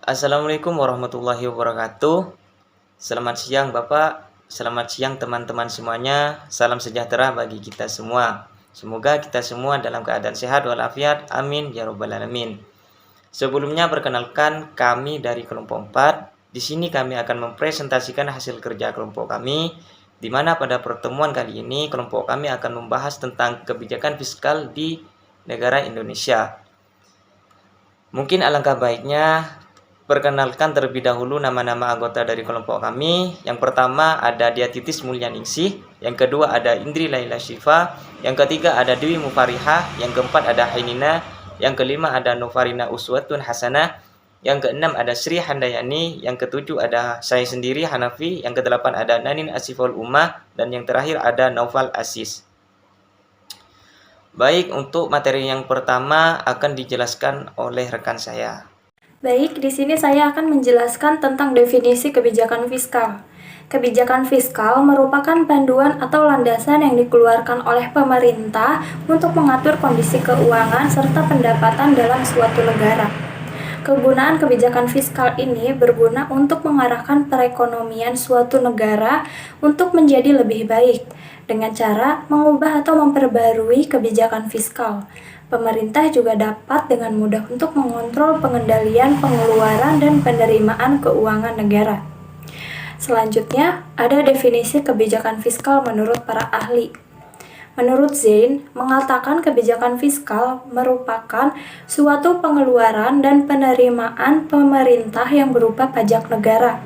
Assalamualaikum warahmatullahi wabarakatuh. Selamat siang Bapak, selamat siang teman-teman semuanya. Salam sejahtera bagi kita semua. Semoga kita semua dalam keadaan sehat walafiat. Amin ya robbal alamin. Sebelumnya perkenalkan kami dari kelompok 4. Di sini kami akan mempresentasikan hasil kerja kelompok kami, di mana pada pertemuan kali ini kelompok kami akan membahas tentang kebijakan fiskal di negara Indonesia. Mungkin alangkah baiknya perkenalkan terlebih dahulu nama-nama anggota dari kelompok kami. Yang pertama ada Diatitis Mulyaningsih, yang kedua ada Indri Laila Syifa, yang ketiga ada Dewi Mufarihah, yang keempat ada Hainina, yang kelima ada Novarina Uswatun Hasanah, yang keenam ada Sri Handayani, yang ketujuh ada saya sendiri Hanafi, yang kedelapan ada Nanin Asiful Ummah, dan yang terakhir ada Naufal Asis. Baik, untuk materi yang pertama akan dijelaskan oleh rekan saya. Baik, di sini saya akan menjelaskan tentang definisi kebijakan fiskal. Kebijakan fiskal merupakan panduan atau landasan yang dikeluarkan oleh pemerintah untuk mengatur kondisi keuangan serta pendapatan dalam suatu negara. Kegunaan kebijakan fiskal ini berguna untuk mengarahkan perekonomian suatu negara untuk menjadi lebih baik dengan cara mengubah atau memperbarui kebijakan fiskal. Pemerintah juga dapat dengan mudah untuk mengontrol pengendalian pengeluaran dan penerimaan keuangan negara. Selanjutnya, ada definisi kebijakan fiskal menurut para ahli. Menurut Zain, mengatakan kebijakan fiskal merupakan suatu pengeluaran dan penerimaan pemerintah yang berupa pajak negara.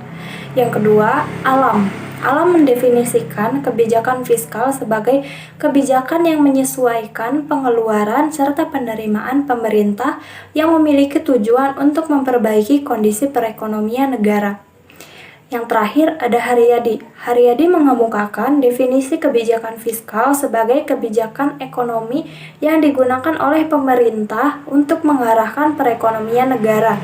Yang kedua, Alam. Alam mendefinisikan kebijakan fiskal sebagai kebijakan yang menyesuaikan pengeluaran serta penerimaan pemerintah yang memiliki tujuan untuk memperbaiki kondisi perekonomian negara. Yang terakhir ada Haryadi. Haryadi mengemukakan definisi kebijakan fiskal sebagai kebijakan ekonomi yang digunakan oleh pemerintah untuk mengarahkan perekonomian negara.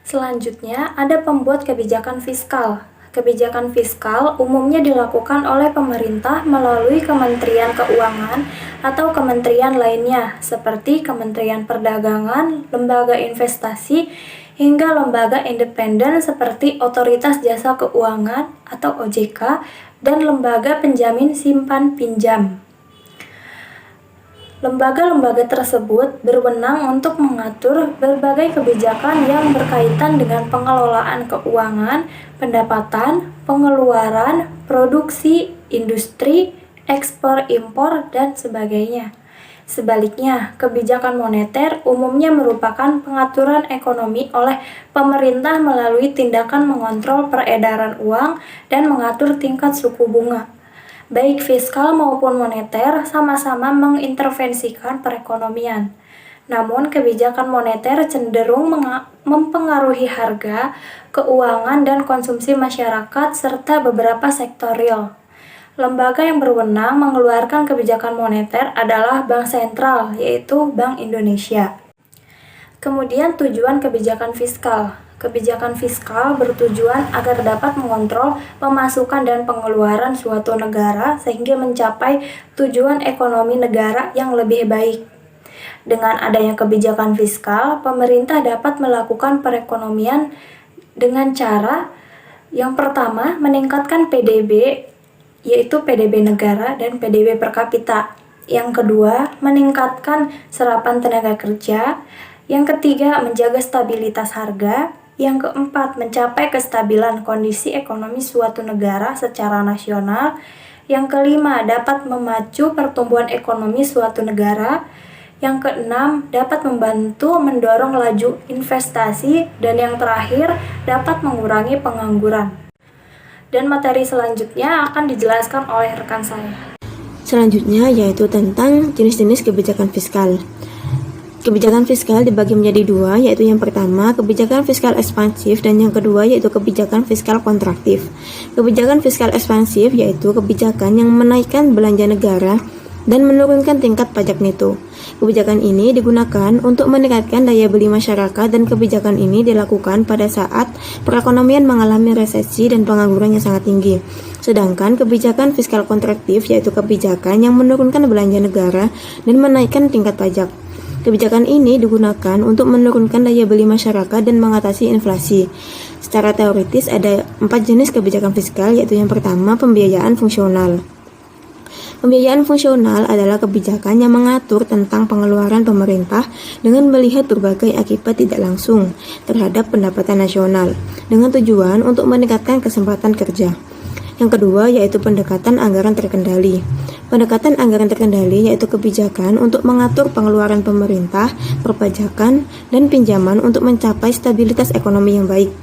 Selanjutnya ada pembuat kebijakan fiskal. Kebijakan fiskal umumnya dilakukan oleh pemerintah melalui Kementerian Keuangan atau kementerian lainnya seperti Kementerian Perdagangan, Lembaga Investasi, hingga lembaga independen seperti Otoritas Jasa Keuangan atau OJK dan Lembaga Penjamin Simpan Pinjam. Lembaga-lembaga tersebut berwenang untuk mengatur berbagai kebijakan yang berkaitan dengan pengelolaan keuangan, pendapatan, pengeluaran, produksi, industri, ekspor-impor, dan sebagainya. Sebaliknya, kebijakan moneter umumnya merupakan pengaturan ekonomi oleh pemerintah melalui tindakan mengontrol peredaran uang dan mengatur tingkat suku bunga. Baik fiskal maupun moneter sama-sama mengintervensikan perekonomian. Namun, kebijakan moneter cenderung mempengaruhi harga, keuangan, dan konsumsi masyarakat serta beberapa sektor real. Lembaga yang berwenang mengeluarkan kebijakan moneter adalah Bank Sentral, yaitu Bank Indonesia. Kemudian tujuan kebijakan fiskal. Kebijakan fiskal bertujuan agar dapat mengontrol pemasukan dan pengeluaran suatu negara sehingga mencapai tujuan ekonomi negara yang lebih baik. Dengan adanya kebijakan fiskal, pemerintah dapat melakukan perekonomian dengan cara yang pertama meningkatkan PDB, yaitu PDB negara dan PDB per kapita. Yang kedua, meningkatkan serapan tenaga kerja. Yang ketiga, menjaga stabilitas harga. Yang keempat, mencapai kestabilan kondisi ekonomi suatu negara secara nasional. Yang kelima, dapat memacu pertumbuhan ekonomi suatu negara. Yang keenam, dapat membantu mendorong laju investasi. Dan yang terakhir, dapat mengurangi pengangguran. Dan materi selanjutnya akan dijelaskan oleh rekan saya. Selanjutnya yaitu tentang jenis-jenis kebijakan fiskal. Kebijakan fiskal dibagi menjadi dua, yaitu yang pertama kebijakan fiskal ekspansif dan yang kedua yaitu kebijakan fiskal kontraktif. Kebijakan fiskal ekspansif yaitu kebijakan yang menaikkan belanja negara dan menurunkan tingkat pajak neto. Kebijakan ini digunakan untuk meningkatkan daya beli masyarakat dan kebijakan ini dilakukan pada saat perekonomian mengalami resesi dan pengangguran yang sangat tinggi. Sedangkan kebijakan fiskal kontraktif yaitu kebijakan yang menurunkan belanja negara dan menaikkan tingkat pajak. Kebijakan ini digunakan untuk menurunkan daya beli masyarakat dan mengatasi inflasi. Secara teoritis ada 4 jenis kebijakan fiskal, yaitu yang pertama pembiayaan fungsional. Pembiayaan fungsional adalah kebijakan yang mengatur tentang pengeluaran pemerintah dengan melihat berbagai akibat tidak langsung terhadap pendapatan nasional dengan tujuan untuk meningkatkan kesempatan kerja. Yang kedua yaitu pendekatan anggaran terkendali. Pendekatan anggaran terkendali yaitu kebijakan untuk mengatur pengeluaran pemerintah, perpajakan, dan pinjaman untuk mencapai stabilitas ekonomi yang baik.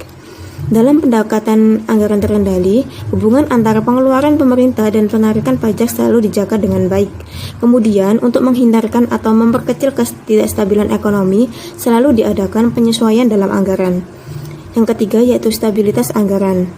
Dalam pendekatan anggaran terkendali, hubungan antara pengeluaran pemerintah dan penarikan pajak selalu dijaga dengan baik. Kemudian, untuk menghindarkan atau memperkecil ketidakstabilan ekonomi, selalu diadakan penyesuaian dalam anggaran. Yang ketiga yaitu stabilitas anggaran.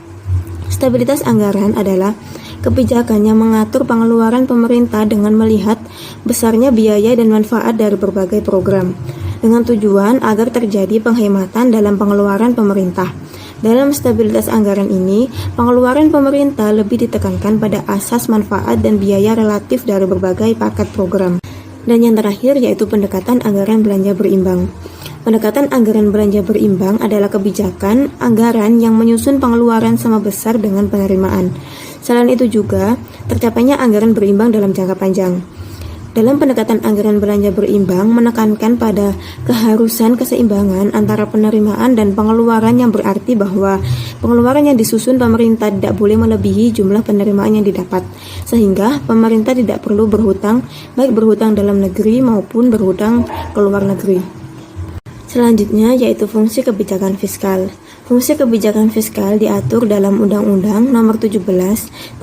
Stabilitas anggaran adalah kebijakan yang mengatur pengeluaran pemerintah dengan melihat besarnya biaya dan manfaat dari berbagai program, dengan tujuan agar terjadi penghematan dalam pengeluaran pemerintah. Dalam stabilitas anggaran ini, pengeluaran pemerintah lebih ditekankan pada asas manfaat dan biaya relatif dari berbagai paket program. Dan yang terakhir yaitu pendekatan anggaran belanja berimbang. Pendekatan anggaran belanja berimbang adalah kebijakan anggaran yang menyusun pengeluaran sama besar dengan penerimaan. Selain itu juga, tercapainya anggaran berimbang dalam jangka panjang. Dalam pendekatan anggaran belanja berimbang menekankan pada keharusan keseimbangan antara penerimaan dan pengeluaran yang berarti bahwa pengeluaran yang disusun pemerintah tidak boleh melebihi jumlah penerimaan yang didapat, sehingga pemerintah tidak perlu berhutang, baik berhutang dalam negeri maupun berhutang ke luar negeri. Selanjutnya yaitu fungsi kebijakan fiskal. Fungsi kebijakan fiskal diatur dalam Undang-Undang Nomor 17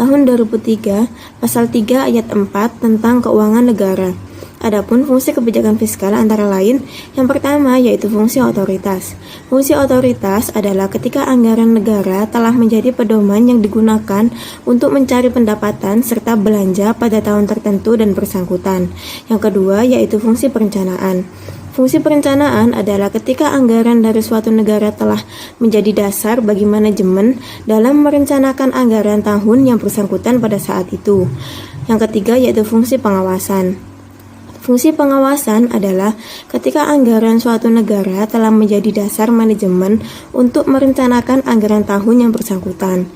Tahun 2003 Pasal 3 Ayat 4 tentang Keuangan Negara. Adapun fungsi kebijakan fiskal antara lain, yang pertama yaitu fungsi otoritas. Fungsi otoritas adalah ketika anggaran negara telah menjadi pedoman yang digunakan untuk mencari pendapatan serta belanja pada tahun tertentu dan bersangkutan. Yang kedua yaitu fungsi perencanaan. Fungsi perencanaan adalah ketika anggaran dari suatu negara telah menjadi dasar bagi manajemen dalam merencanakan anggaran tahun yang bersangkutan pada saat itu. Yang ketiga yaitu fungsi pengawasan. Fungsi pengawasan adalah ketika anggaran suatu negara telah menjadi dasar manajemen untuk merencanakan anggaran tahun yang bersangkutan.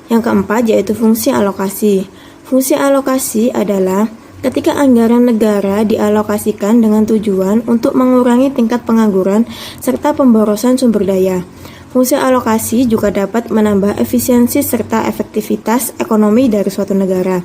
Yang keempat yaitu fungsi alokasi. Fungsi alokasi adalah ketika anggaran negara dialokasikan dengan tujuan untuk mengurangi tingkat pengangguran serta pemborosan sumber daya. Fungsi alokasi juga dapat menambah efisiensi serta efektivitas ekonomi dari suatu negara.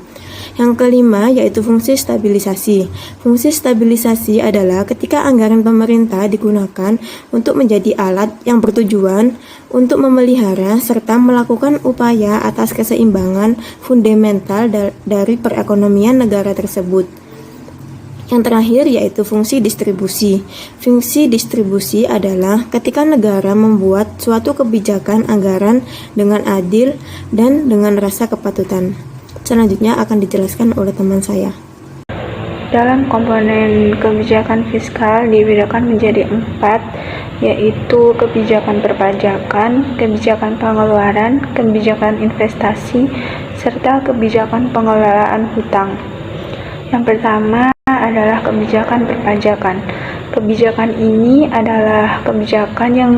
Yang kelima yaitu fungsi stabilisasi. Fungsi stabilisasi adalah ketika anggaran pemerintah digunakan untuk menjadi alat yang bertujuan untuk memelihara serta melakukan upaya atas keseimbangan fundamental dari perekonomian negara tersebut. Yang terakhir yaitu fungsi distribusi. Fungsi distribusi adalah ketika negara membuat suatu kebijakan anggaran dengan adil dan dengan rasa kepatutan. Selanjutnya akan dijelaskan oleh teman saya. Dalam komponen kebijakan fiskal dibedakan menjadi 4, yaitu kebijakan perpajakan, kebijakan pengeluaran, kebijakan investasi, serta kebijakan pengelolaan hutang. Yang pertama adalah kebijakan perpajakan. Kebijakan ini adalah kebijakan yang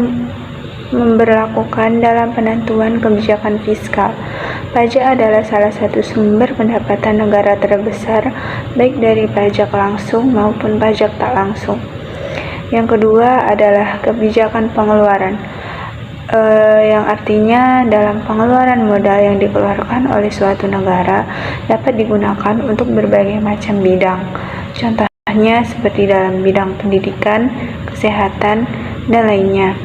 memberlakukan dalam penentuan kebijakan fiskal. Pajak adalah salah satu sumber pendapatan negara terbesar, baik dari pajak langsung maupun pajak tak langsung. Yang kedua adalah kebijakan pengeluaran, yang artinya dalam pengeluaran modal yang dikeluarkan oleh suatu negara dapat digunakan untuk berbagai macam bidang. Contohnya seperti dalam bidang pendidikan, kesehatan, dan lainnya.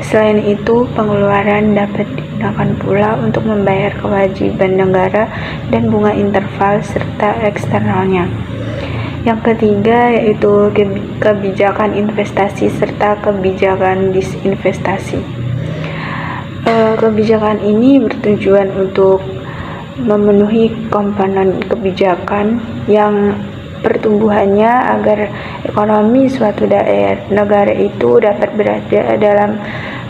Selain itu, pengeluaran dapat digunakan pula untuk membayar kewajiban negara dan bunga interval serta eksternalnya. Yang ketiga yaitu kebijakan investasi serta kebijakan disinvestasi. Kebijakan ini bertujuan untuk memenuhi komponen kebijakan yang pertumbuhannya agar ekonomi suatu negara itu dapat berada dalam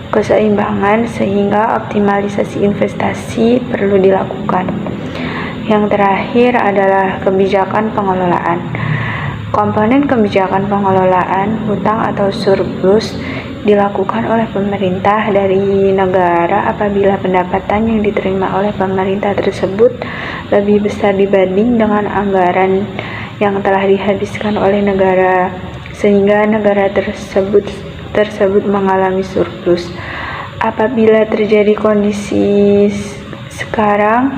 keseimbangan sehingga optimalisasi investasi perlu dilakukan. Yang terakhir adalah kebijakan pengelolaan. Komponen kebijakan pengelolaan hutang atau surplus dilakukan oleh pemerintah dari negara apabila pendapatan yang diterima oleh pemerintah tersebut lebih besar dibanding dengan anggaran yang telah dihabiskan oleh negara, sehingga negara tersebut mengalami surplus. Apabila terjadi kondisi sekarang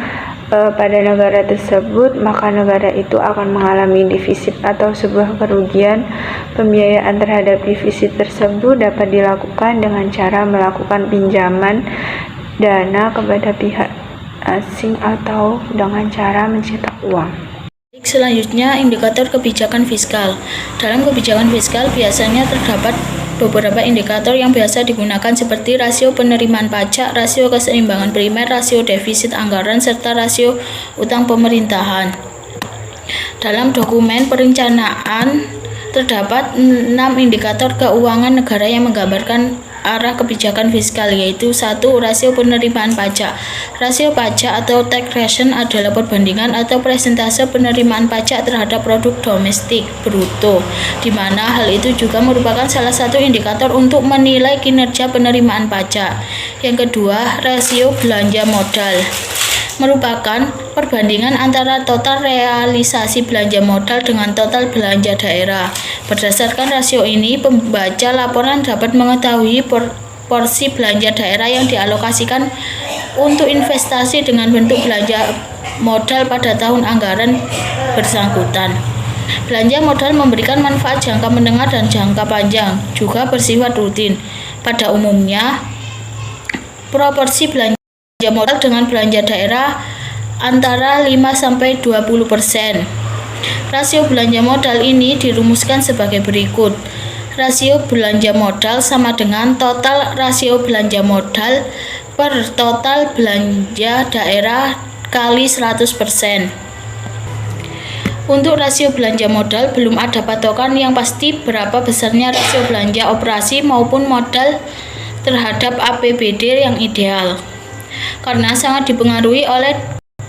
pada negara tersebut, maka negara itu akan mengalami defisit atau sebuah kerugian. Pembiayaan terhadap defisit tersebut dapat dilakukan dengan cara melakukan pinjaman dana kepada pihak asing atau dengan cara mencetak uang. Selanjutnya, indikator kebijakan fiskal. Dalam kebijakan fiskal biasanya terdapat beberapa indikator yang biasa digunakan seperti rasio penerimaan pajak, rasio keseimbangan primer, rasio defisit anggaran, serta rasio utang pemerintahan. Dalam dokumen perencanaan terdapat 6 indikator keuangan negara yang menggambarkan arah kebijakan fiskal, yaitu 1. Rasio penerimaan pajak. Rasio pajak atau taxation adalah perbandingan atau persentase penerimaan pajak terhadap produk domestik bruto, di mana hal itu juga merupakan salah satu indikator untuk menilai kinerja penerimaan pajak. Yang kedua, rasio belanja modal merupakan perbandingan antara total realisasi belanja modal dengan total belanja daerah. Berdasarkan rasio ini, pembaca laporan dapat mengetahui porsi belanja daerah yang dialokasikan untuk investasi dengan bentuk belanja modal pada tahun anggaran bersangkutan. Belanja modal memberikan manfaat jangka menengah dan jangka panjang, juga bersifat rutin. Pada umumnya, proporsi belanja modal dengan belanja daerah antara 5-20%. Rasio belanja modal ini dirumuskan sebagai berikut. Rasio belanja modal sama dengan total rasio belanja modal per total belanja daerah kali 100%. Untuk rasio belanja modal belum ada patokan yang pasti berapa besarnya rasio belanja operasi maupun modal terhadap APBD yang ideal, karena sangat dipengaruhi oleh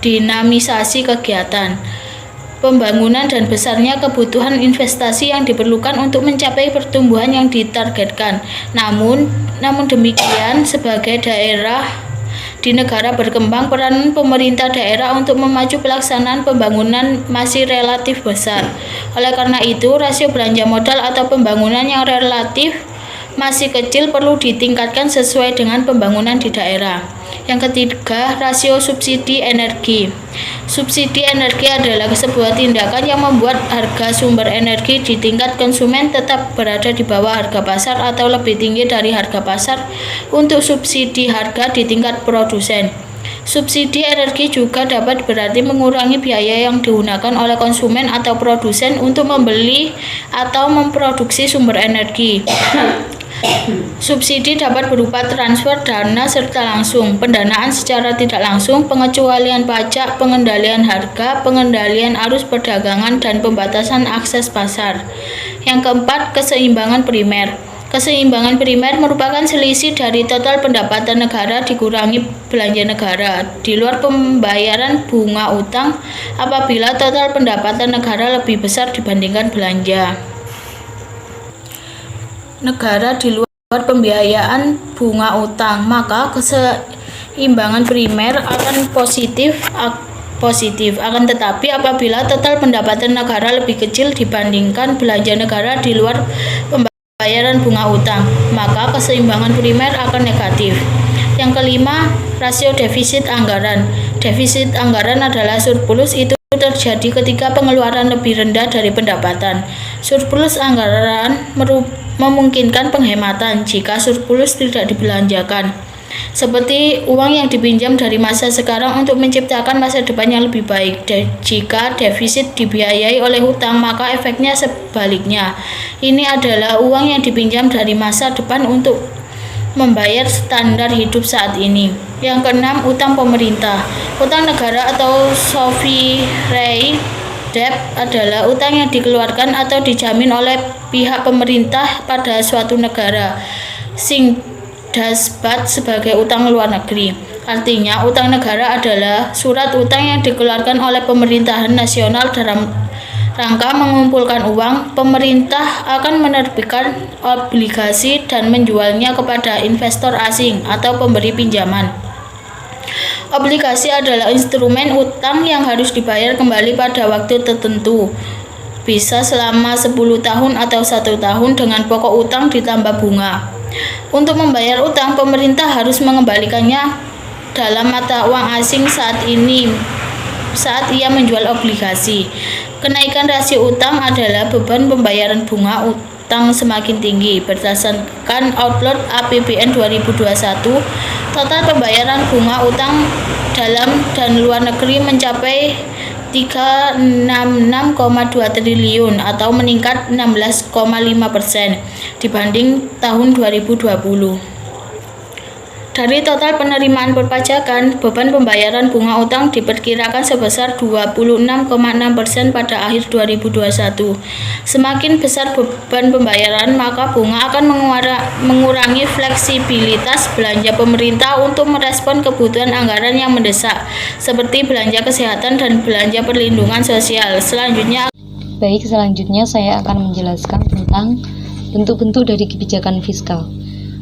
dinamisasi kegiatan pembangunan dan besarnya kebutuhan investasi yang diperlukan untuk mencapai pertumbuhan yang ditargetkan. Namun demikian, sebagai daerah di negara berkembang, peranan pemerintah daerah untuk memacu pelaksanaan pembangunan masih relatif besar. Oleh karena itu, rasio belanja modal atau pembangunan yang relatif masih kecil perlu ditingkatkan sesuai dengan pembangunan di daerah. Yang ketiga, rasio subsidi energi. Subsidi energi adalah sebuah tindakan yang membuat harga sumber energi di tingkat konsumen tetap berada di bawah harga pasar atau lebih tinggi dari harga pasar untuk subsidi harga di tingkat produsen. Subsidi energi juga dapat berarti mengurangi biaya yang digunakan oleh konsumen atau produsen untuk membeli atau memproduksi sumber energi. Subsidi dapat berupa transfer dana serta langsung, pendanaan secara tidak langsung, pengecualian pajak, pengendalian harga, pengendalian arus perdagangan, dan pembatasan akses pasar. Yang keempat, keseimbangan primer. Keseimbangan primer merupakan selisih dari total pendapatan negara dikurangi belanja negara, di luar pembayaran bunga utang apabila total pendapatan negara lebih besar dibandingkan belanja negara di luar pembiayaan bunga utang, maka keseimbangan primer akan positif. Akan tetapi apabila total pendapatan negara lebih kecil dibandingkan belanja negara di luar pembayaran bunga utang, maka keseimbangan primer akan negatif. Yang kelima, rasio defisit anggaran. Defisit anggaran adalah surplus, itu terjadi ketika pengeluaran lebih rendah dari pendapatan. Surplus anggaran memungkinkan penghematan jika surplus tidak dibelanjakan, seperti uang yang dipinjam dari masa sekarang untuk menciptakan masa depan yang lebih baik. Jika defisit dibiayai oleh hutang, maka efeknya sebaliknya. Ini adalah uang yang dipinjam dari masa depan untuk membayar standar hidup saat ini. Yang keenam, utang pemerintah. Utang negara atau sovereign debt adalah utang yang dikeluarkan atau dijamin oleh pihak pemerintah pada suatu negara, sing disebut sebagai utang luar negeri. Artinya, utang negara adalah surat utang yang dikeluarkan oleh pemerintahan nasional dalam rangka mengumpulkan uang, pemerintah akan menerbitkan obligasi dan menjualnya kepada investor asing atau pemberi pinjaman. Obligasi adalah instrumen utang yang harus dibayar kembali pada waktu tertentu, bisa selama 10 tahun atau 1 tahun dengan pokok utang ditambah bunga. Untuk membayar utang, pemerintah harus mengembalikannya dalam mata uang asing saat ia menjual obligasi. Kenaikan rasio utang adalah beban pembayaran bunga utang semakin tinggi. Berdasarkan Outlook APBN 2021, total pembayaran bunga utang dalam dan luar negeri mencapai 366,2 triliun atau meningkat 16,5% dibanding tahun 2020. Dari total penerimaan perpajakan, beban pembayaran bunga utang diperkirakan sebesar 26,6% pada akhir 2021. Semakin besar beban pembayaran, maka bunga akan mengurangi fleksibilitas belanja pemerintah untuk merespon kebutuhan anggaran yang mendesak, seperti belanja kesehatan dan belanja perlindungan sosial. Selanjutnya saya akan menjelaskan tentang bentuk-bentuk dari kebijakan fiskal.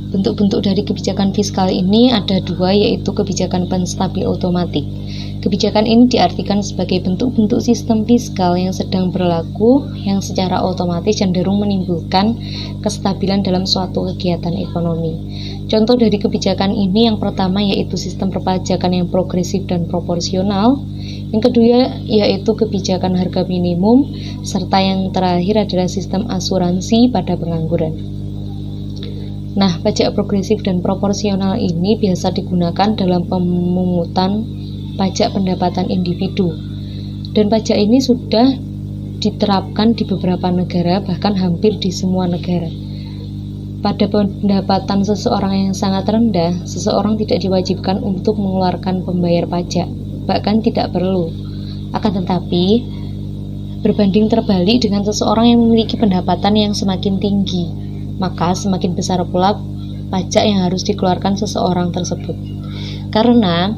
Bentuk-bentuk dari kebijakan fiskal ini ada dua, yaitu kebijakan penstabil otomatik. Kebijakan ini diartikan sebagai bentuk-bentuk sistem fiskal yang sedang berlaku yang secara otomatis cenderung menimbulkan kestabilan dalam suatu kegiatan ekonomi. Contoh dari kebijakan ini yang pertama yaitu sistem perpajakan yang progresif dan proporsional. Yang kedua yaitu kebijakan harga minimum, serta yang terakhir adalah sistem asuransi pada pengangguran. Nah, pajak progresif dan proporsional ini biasa digunakan dalam pemungutan pajak pendapatan individu. Dan pajak ini sudah diterapkan di beberapa negara, bahkan hampir di semua negara. Pada pendapatan seseorang yang sangat rendah, seseorang tidak diwajibkan untuk mengeluarkan pembayar pajak, bahkan tidak perlu. Akan tetapi, berbanding terbalik dengan seseorang yang memiliki pendapatan yang semakin tinggi, maka semakin besar pula pajak yang harus dikeluarkan seseorang tersebut. Karena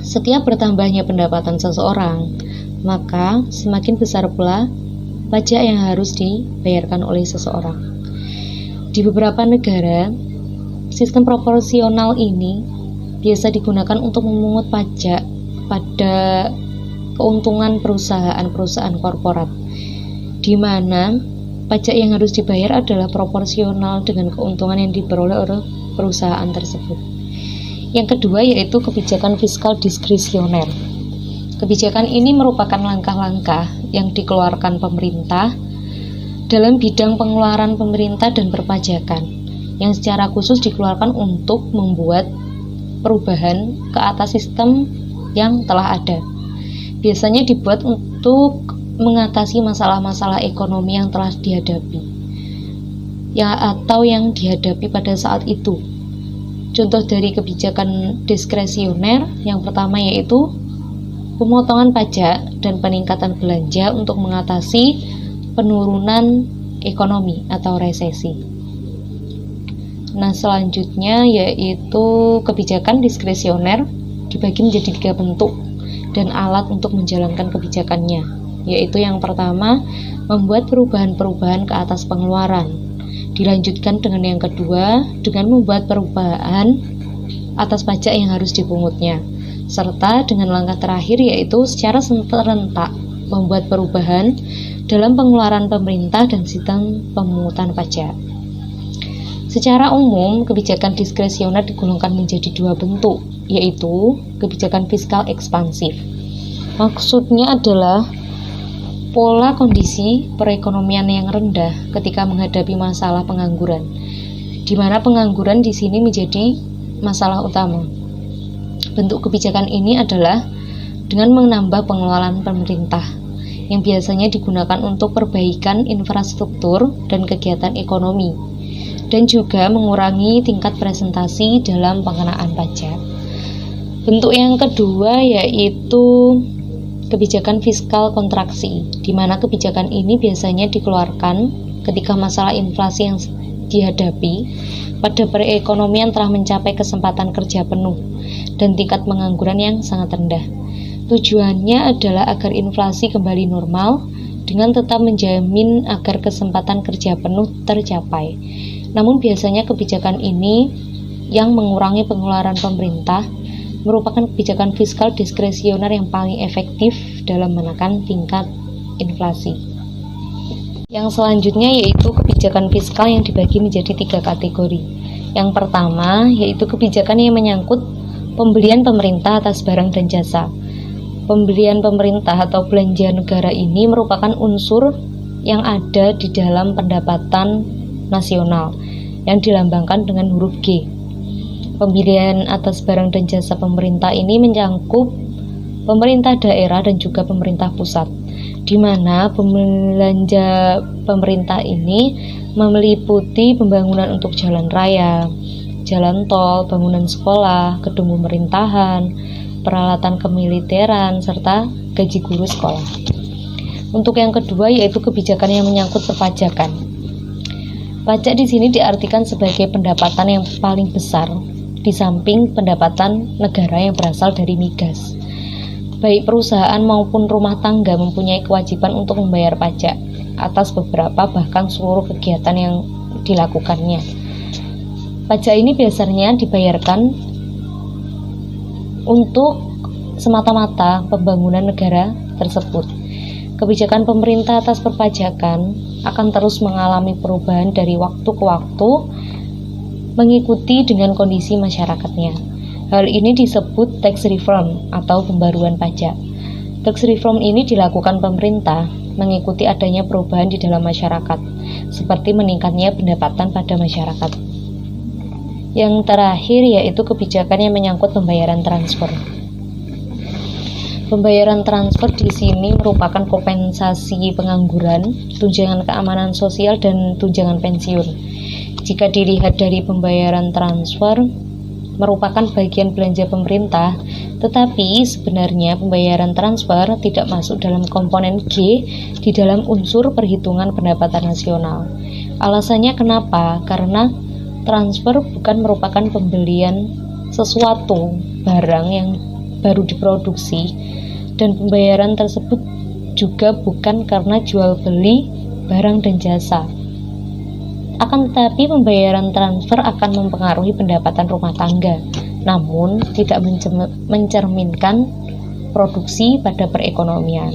setiap bertambahnya pendapatan seseorang, maka semakin besar pula pajak yang harus dibayarkan oleh seseorang. Di beberapa negara, sistem proporsional ini biasa digunakan untuk memungut pajak pada keuntungan perusahaan-perusahaan korporat, di mana pajak yang harus dibayar adalah proporsional dengan keuntungan yang diperoleh oleh perusahaan tersebut. Yang kedua yaitu kebijakan fiskal diskresioner. Kebijakan ini merupakan langkah-langkah yang dikeluarkan pemerintah dalam bidang pengeluaran pemerintah dan perpajakan, yang secara khusus dikeluarkan untuk membuat perubahan ke atas sistem yang telah ada. Biasanya dibuat untuk mengatasi masalah-masalah ekonomi yang telah dihadapi atau yang dihadapi pada saat itu. Contoh dari kebijakan diskresioner yang pertama yaitu pemotongan pajak dan peningkatan belanja untuk mengatasi penurunan ekonomi atau resesi. Nah, selanjutnya yaitu kebijakan diskresioner dibagi menjadi 3 bentuk dan alat untuk menjalankan kebijakannya. Yaitu yang pertama, membuat perubahan-perubahan ke atas pengeluaran. Dilanjutkan dengan yang kedua, dengan membuat perubahan atas pajak yang harus dipungutnya. Serta dengan langkah terakhir yaitu secara serentak membuat perubahan dalam pengeluaran pemerintah dan sistem pemungutan pajak. Secara umum, kebijakan diskresioner digolongkan menjadi 2 bentuk, yaitu kebijakan fiskal ekspansif. Maksudnya adalah pola kondisi perekonomian yang rendah ketika menghadapi masalah pengangguran, di mana pengangguran di sini menjadi masalah utama. Bentuk kebijakan ini adalah dengan menambah pengeluaran pemerintah, yang biasanya digunakan untuk perbaikan infrastruktur dan kegiatan ekonomi, dan juga mengurangi tingkat presentasi dalam pengenaan pajak. Bentuk yang kedua yaitu kebijakan fiskal kontraksi, di mana kebijakan ini biasanya dikeluarkan ketika masalah inflasi yang dihadapi pada perekonomian telah mencapai kesempatan kerja penuh dan tingkat pengangguran yang sangat rendah. Tujuannya adalah agar inflasi kembali normal dengan tetap menjamin agar kesempatan kerja penuh tercapai. Namun biasanya kebijakan ini yang mengurangi pengeluaran pemerintah merupakan kebijakan fiskal diskresioner yang paling efektif dalam menekan tingkat inflasi. Yang selanjutnya yaitu kebijakan fiskal yang dibagi menjadi 3 kategori. Yang pertama yaitu kebijakan yang menyangkut pembelian pemerintah atas barang dan jasa. Pembelian pemerintah atau belanja negara ini merupakan unsur yang ada di dalam pendapatan nasional yang dilambangkan dengan huruf G. Pembelian atas barang dan jasa pemerintah ini menyangkut pemerintah daerah dan juga pemerintah pusat, di mana belanja pemerintah ini meliputi pembangunan untuk jalan raya, jalan tol, bangunan sekolah, gedung pemerintahan, peralatan kemiliteran, serta gaji guru sekolah. Untuk yang kedua yaitu kebijakan yang menyangkut perpajakan. Pajak di sini diartikan sebagai pendapatan yang paling besar di samping pendapatan negara yang berasal dari migas. Baik perusahaan maupun rumah tangga mempunyai kewajiban untuk membayar pajak atas beberapa bahkan seluruh kegiatan yang dilakukannya. Pajak ini biasanya dibayarkan untuk semata-mata pembangunan negara tersebut. Kebijakan pemerintah atas perpajakan akan terus mengalami perubahan dari waktu ke waktu mengikuti dengan kondisi masyarakatnya. Hal ini disebut tax reform atau pembaruan pajak. Tax reform ini dilakukan pemerintah mengikuti adanya perubahan di dalam masyarakat, seperti meningkatnya pendapatan pada masyarakat. Yang terakhir yaitu kebijakan yang menyangkut pembayaran transfer. Pembayaran transfer di sini merupakan kompensasi pengangguran, tunjangan keamanan sosial, dan tunjangan pensiun. Jika dilihat dari pembayaran transfer merupakan bagian belanja pemerintah, tetapi sebenarnya pembayaran transfer tidak masuk dalam komponen G di dalam unsur perhitungan pendapatan nasional. Alasannya kenapa? Karena transfer bukan merupakan pembelian sesuatu barang yang baru diproduksi, dan pembayaran tersebut juga bukan karena jual beli barang dan jasa. Akan tetapi pembayaran transfer akan mempengaruhi pendapatan rumah tangga, namun tidak mencerminkan produksi pada perekonomian.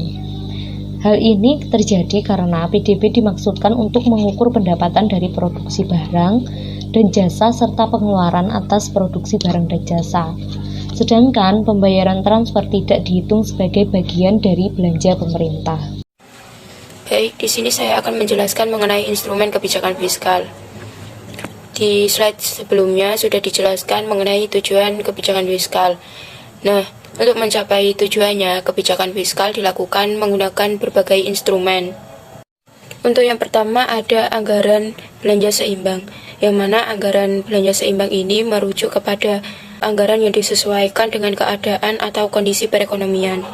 Hal ini terjadi karena PDB dimaksudkan untuk mengukur pendapatan dari produksi barang dan jasa serta pengeluaran atas produksi barang dan jasa. Sedangkan pembayaran transfer tidak dihitung sebagai bagian dari belanja pemerintah. Baik, di sini saya akan menjelaskan mengenai instrumen kebijakan fiskal. Di slide sebelumnya sudah dijelaskan mengenai tujuan kebijakan fiskal. Nah, untuk mencapai tujuannya, kebijakan fiskal dilakukan menggunakan berbagai instrumen. Untuk yang pertama ada anggaran belanja seimbang, yang mana anggaran belanja seimbang ini merujuk kepada anggaran yang disesuaikan dengan keadaan atau kondisi perekonomian.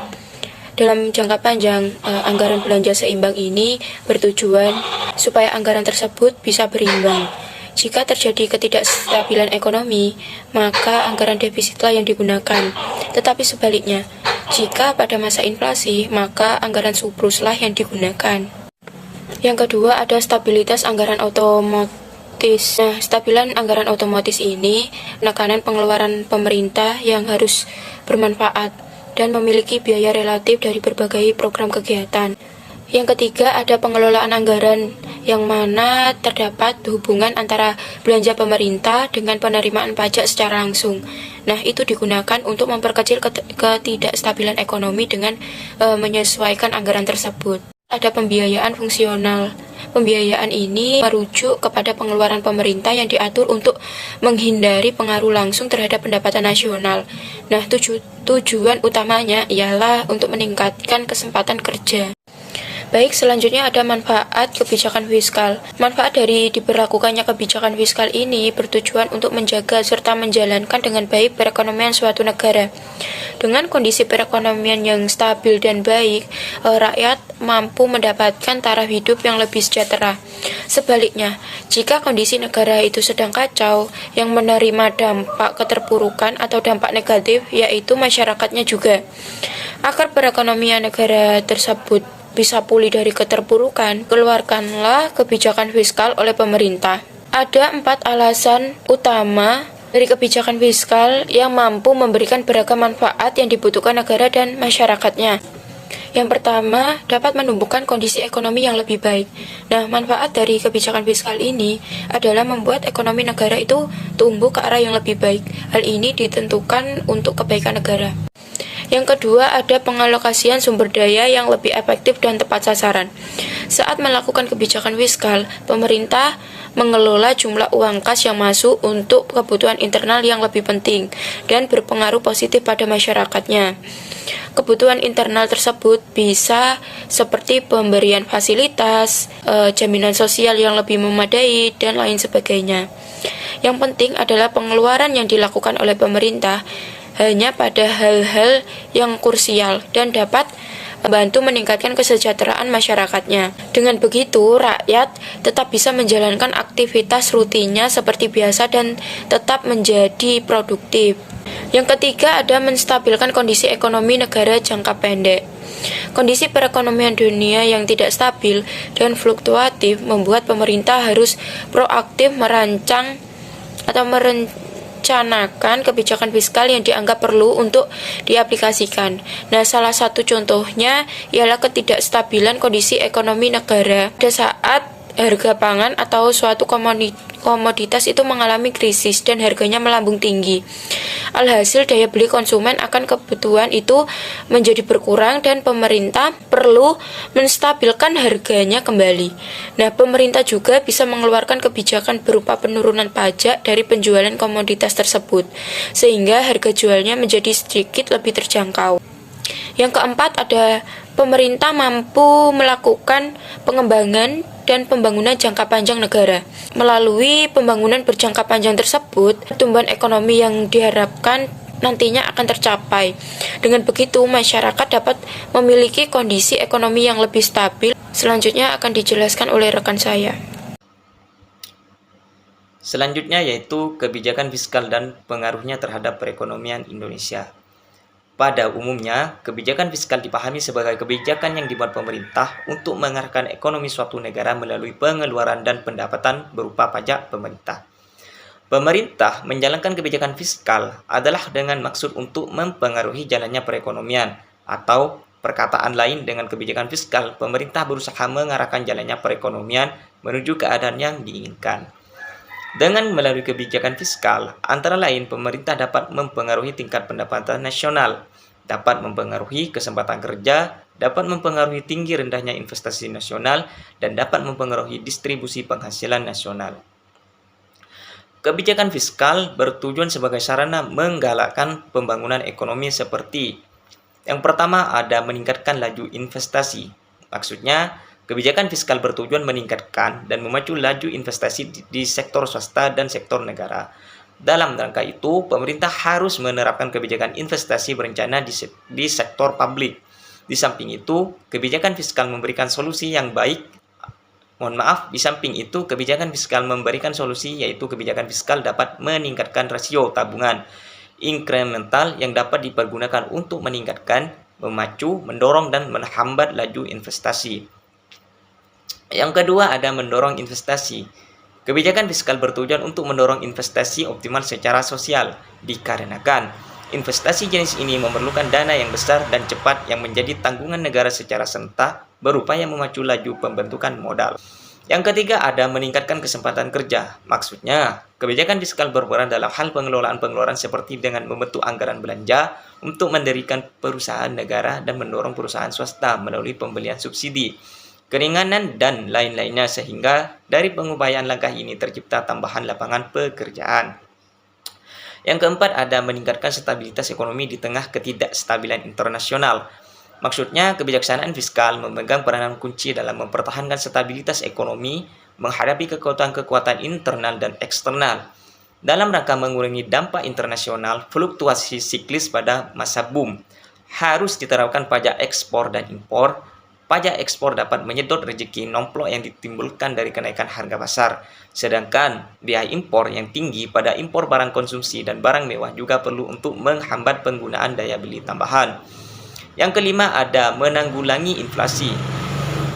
Dalam jangka panjang, anggaran belanja seimbang ini bertujuan supaya anggaran tersebut bisa berimbang. Jika terjadi ketidakstabilan ekonomi, maka anggaran defisitlah yang digunakan. Tetapi sebaliknya, jika pada masa inflasi, maka anggaran surpluslah yang digunakan. Yang kedua ada stabilitas anggaran otomatis. Nah, stabilan anggaran otomatis ini penekanan pengeluaran pemerintah yang harus bermanfaat dan memiliki biaya relatif dari berbagai program kegiatan. Yang ketiga ada pengelolaan anggaran, yang mana terdapat hubungan antara belanja pemerintah dengan penerimaan pajak secara langsung. Nah, itu digunakan untuk memperkecil ketidakstabilan ekonomi dengan menyesuaikan anggaran tersebut. Ada pembiayaan fungsional. Pembiayaan ini merujuk kepada pengeluaran pemerintah yang diatur untuk menghindari pengaruh langsung terhadap pendapatan nasional. Nah, tujuan utamanya ialah untuk meningkatkan kesempatan kerja. Baik, selanjutnya ada manfaat kebijakan fiskal. Manfaat dari diberlakukannya kebijakan fiskal ini bertujuan untuk menjaga serta menjalankan dengan baik perekonomian suatu negara. Dengan kondisi perekonomian yang stabil dan baik, rakyat mampu mendapatkan taraf hidup yang lebih sejahtera. Sebaliknya, jika kondisi negara itu sedang kacau, yang menerima dampak keterpurukan atau dampak negatif yaitu masyarakatnya juga. Agar perekonomian negara tersebut bisa pulih dari keterpurukan, keluarkanlah kebijakan fiskal oleh pemerintah. Ada 4 alasan utama dari kebijakan fiskal yang mampu memberikan beragam manfaat yang dibutuhkan negara dan masyarakatnya. Yang pertama, dapat menumbuhkan kondisi ekonomi yang lebih baik. Nah, manfaat dari kebijakan fiskal ini adalah membuat ekonomi negara itu tumbuh ke arah yang lebih baik. Hal ini ditentukan untuk kebaikan negara. Yang kedua, ada pengalokasian sumber daya yang lebih efektif dan tepat sasaran. Saat melakukan kebijakan fiskal, pemerintah mengelola jumlah uang kas yang masuk untuk kebutuhan internal yang lebih penting dan berpengaruh positif pada masyarakatnya. Kebutuhan internal tersebut bisa seperti pemberian fasilitas, jaminan sosial yang lebih memadai, dan lain sebagainya. Yang penting adalah pengeluaran yang dilakukan oleh pemerintah hanya pada hal-hal yang krusial dan dapat membantu meningkatkan kesejahteraan masyarakatnya. Dengan begitu, rakyat tetap bisa menjalankan aktivitas rutinnya seperti biasa dan tetap menjadi produktif. Yang ketiga, ada menstabilkan kondisi ekonomi negara jangka pendek. Kondisi perekonomian dunia yang tidak stabil dan fluktuatif membuat pemerintah harus proaktif merencanakan kebijakan fiskal yang dianggap perlu untuk diaplikasikan. Nah, salah satu contohnya ialah ketidakstabilan kondisi ekonomi negara pada saat harga pangan atau suatu komoditas itu mengalami krisis dan harganya melambung tinggi. Alhasil daya beli konsumen akan kebutuhan itu menjadi berkurang dan pemerintah perlu menstabilkan harganya kembali. Nah, pemerintah juga bisa mengeluarkan kebijakan berupa penurunan pajak dari penjualan komoditas tersebut, sehingga harga jualnya menjadi sedikit lebih terjangkau. Yang keempat, ada pemerintah mampu melakukan pengembangan dan pembangunan jangka panjang negara. Melalui pembangunan berjangka panjang tersebut, pertumbuhan ekonomi yang diharapkan nantinya akan tercapai. Dengan begitu, masyarakat dapat memiliki kondisi ekonomi yang lebih stabil. Selanjutnya akan dijelaskan oleh rekan saya. Selanjutnya yaitu kebijakan fiskal dan pengaruhnya terhadap perekonomian Indonesia. Pada umumnya, kebijakan fiskal dipahami sebagai kebijakan yang dibuat pemerintah untuk mengarahkan ekonomi suatu negara melalui pengeluaran dan pendapatan berupa pajak pemerintah. Pemerintah menjalankan kebijakan fiskal adalah dengan maksud untuk mempengaruhi jalannya perekonomian, atau perkataan lain, dengan kebijakan fiskal, pemerintah berusaha mengarahkan jalannya perekonomian menuju keadaan yang diinginkan. Dengan melalui kebijakan fiskal, antara lain pemerintah dapat mempengaruhi tingkat pendapatan nasional, dapat mempengaruhi kesempatan kerja, dapat mempengaruhi tinggi rendahnya investasi nasional, dan dapat mempengaruhi distribusi penghasilan nasional. Kebijakan fiskal bertujuan sebagai sarana menggalakkan pembangunan ekonomi seperti: yang pertama, ada meningkatkan laju investasi. Maksudnya, kebijakan fiskal bertujuan meningkatkan dan memacu laju investasi di sektor swasta dan sektor negara. Dalam rangka itu, pemerintah harus menerapkan kebijakan investasi berencana di sektor publik. Di samping itu, kebijakan fiskal memberikan solusi yang baik. Di samping itu, kebijakan fiskal memberikan solusi, yaitu kebijakan fiskal dapat meningkatkan rasio tabungan inkremental yang dapat dipergunakan untuk meningkatkan, memacu, mendorong, dan menghambat laju investasi. Yang kedua, ada mendorong investasi. Kebijakan fiskal bertujuan untuk mendorong investasi optimal secara sosial, dikarenakan investasi jenis ini memerlukan dana yang besar dan cepat yang menjadi tanggungan negara secara serentak, berupaya memacu laju pembentukan modal. Yang ketiga, ada meningkatkan kesempatan kerja. Maksudnya, kebijakan fiskal berperan dalam hal pengelolaan seperti dengan membentuk anggaran belanja untuk mendirikan perusahaan negara dan mendorong perusahaan swasta melalui pembelian subsidi, keringanan, dan lain-lainnya, sehingga dari pengupayaan langkah ini tercipta tambahan lapangan pekerjaan. Yang keempat, ada meningkatkan stabilitas ekonomi di tengah ketidakstabilan internasional. Maksudnya, kebijaksanaan fiskal memegang peranan kunci dalam mempertahankan stabilitas ekonomi menghadapi kekuatan-kekuatan internal dan eksternal. Dalam rangka mengurangi dampak internasional, fluktuasi siklis pada masa boom, harus diterapkan pajak ekspor dan impor. Pajak ekspor dapat menyedot rezeki nomplok yang ditimbulkan dari kenaikan harga pasar. Sedangkan biaya impor yang tinggi pada impor barang konsumsi dan barang mewah juga perlu untuk menghambat penggunaan daya beli tambahan. Yang kelima, ada menanggulangi inflasi.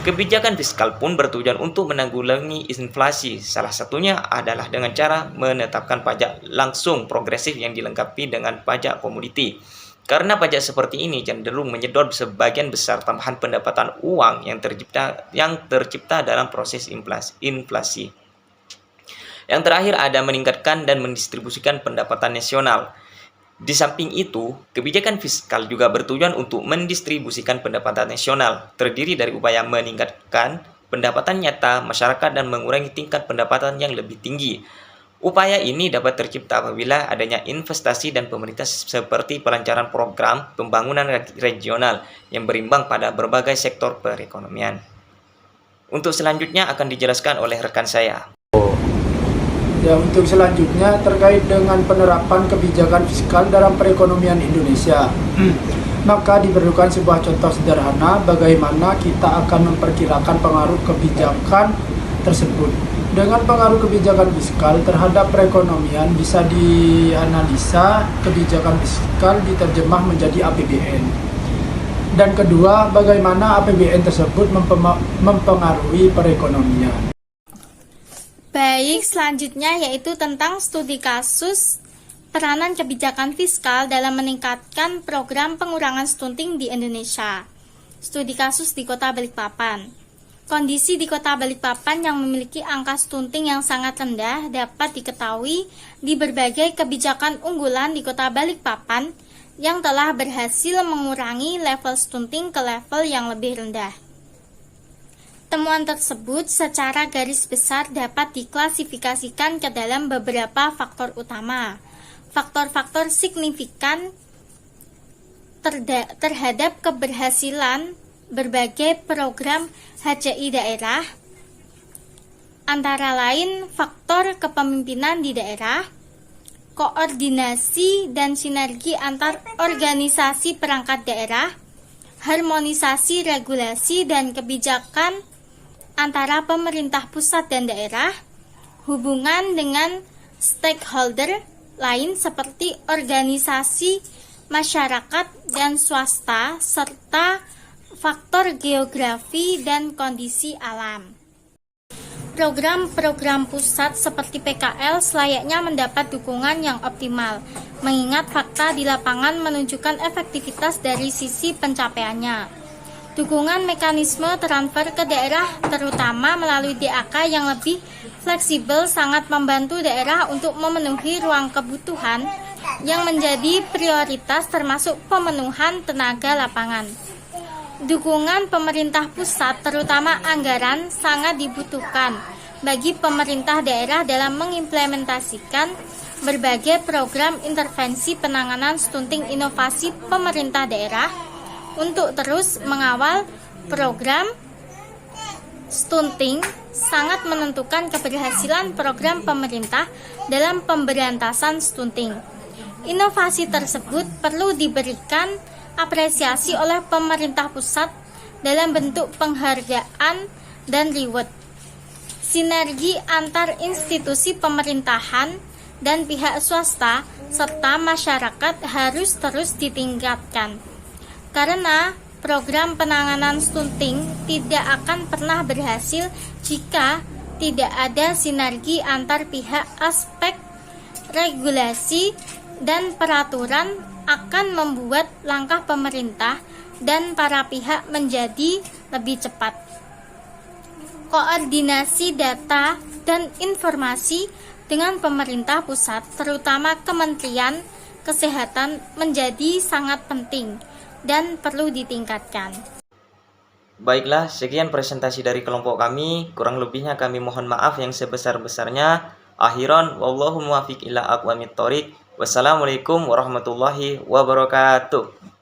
Kebijakan fiskal pun bertujuan untuk menanggulangi inflasi. Salah satunya adalah dengan cara menetapkan pajak langsung progresif yang dilengkapi dengan pajak komoditi. Karena pajak seperti ini cenderung menyedot sebagian besar tambahan pendapatan uang yang tercipta dalam proses inflasi. Yang terakhir ada meningkatkan dan mendistribusikan pendapatan nasional. Di samping itu, kebijakan fiskal juga bertujuan untuk mendistribusikan pendapatan nasional, terdiri dari upaya meningkatkan pendapatan nyata masyarakat dan mengurangi tingkat pendapatan yang lebih tinggi. Upaya ini dapat tercipta apabila adanya investasi dan pemerintah seperti pelancaran program pembangunan regional yang berimbang pada berbagai sektor perekonomian. Untuk selanjutnya akan dijelaskan oleh rekan saya. Ya, untuk selanjutnya terkait dengan penerapan kebijakan fiskal dalam perekonomian Indonesia. Maka diperlukan sebuah contoh sederhana bagaimana kita akan memperkirakan pengaruh kebijakan tersebut. Dengan pengaruh kebijakan fiskal terhadap perekonomian bisa dianalisa kebijakan fiskal diterjemah menjadi APBN. Dan kedua, bagaimana APBN tersebut mempengaruhi perekonomian. Baik, selanjutnya yaitu tentang studi kasus peranan kebijakan fiskal dalam meningkatkan program pengurangan stunting di Indonesia. Studi kasus di Kota Balikpapan. Kondisi di Kota Balikpapan yang memiliki angka stunting yang sangat rendah dapat diketahui di berbagai kebijakan unggulan di Kota Balikpapan yang telah berhasil mengurangi level stunting ke level yang lebih rendah. Temuan tersebut secara garis besar dapat diklasifikasikan ke dalam beberapa faktor utama. Faktor-faktor signifikan terhadap keberhasilan berbagai program HCI daerah, antara lain faktor kepemimpinan di daerah, koordinasi dan sinergi antar organisasi perangkat daerah, harmonisasi regulasi dan kebijakan antara pemerintah pusat dan daerah, hubungan dengan stakeholder lain seperti organisasi masyarakat dan swasta, serta faktor geografi dan kondisi alam. Program-program pusat seperti PKL selayaknya mendapat dukungan yang optimal, mengingat fakta di lapangan menunjukkan efektivitas dari sisi pencapaiannya. Dukungan mekanisme transfer ke daerah terutama melalui DAK yang lebih fleksibel sangat membantu daerah untuk memenuhi ruang kebutuhan yang menjadi prioritas termasuk pemenuhan tenaga lapangan. Dukungan pemerintah pusat terutama anggaran sangat dibutuhkan bagi pemerintah daerah dalam mengimplementasikan berbagai program intervensi penanganan stunting inovasi pemerintah daerah untuk terus mengawal program stunting sangat menentukan keberhasilan program pemerintah dalam pemberantasan stunting. Inovasi tersebut perlu diberikan apresiasi oleh pemerintah pusat dalam bentuk penghargaan dan reward. Sinergi antar institusi pemerintahan dan pihak swasta serta masyarakat harus terus ditingkatkan. Karena program penanganan stunting tidak akan pernah berhasil jika tidak ada sinergi antar pihak. Aspek regulasi dan peraturan akan membuat langkah pemerintah dan para pihak menjadi lebih cepat. Koordinasi data dan informasi dengan pemerintah pusat, terutama Kementerian Kesehatan, menjadi sangat penting dan perlu ditingkatkan. Baiklah, sekian presentasi dari kelompok kami. Kurang lebihnya kami mohon maaf yang sebesar-besarnya. Akhiran, wallahu muwaffiq ila aqwamit thoriq. Wassalamualaikum warahmatullahi wabarakatuh.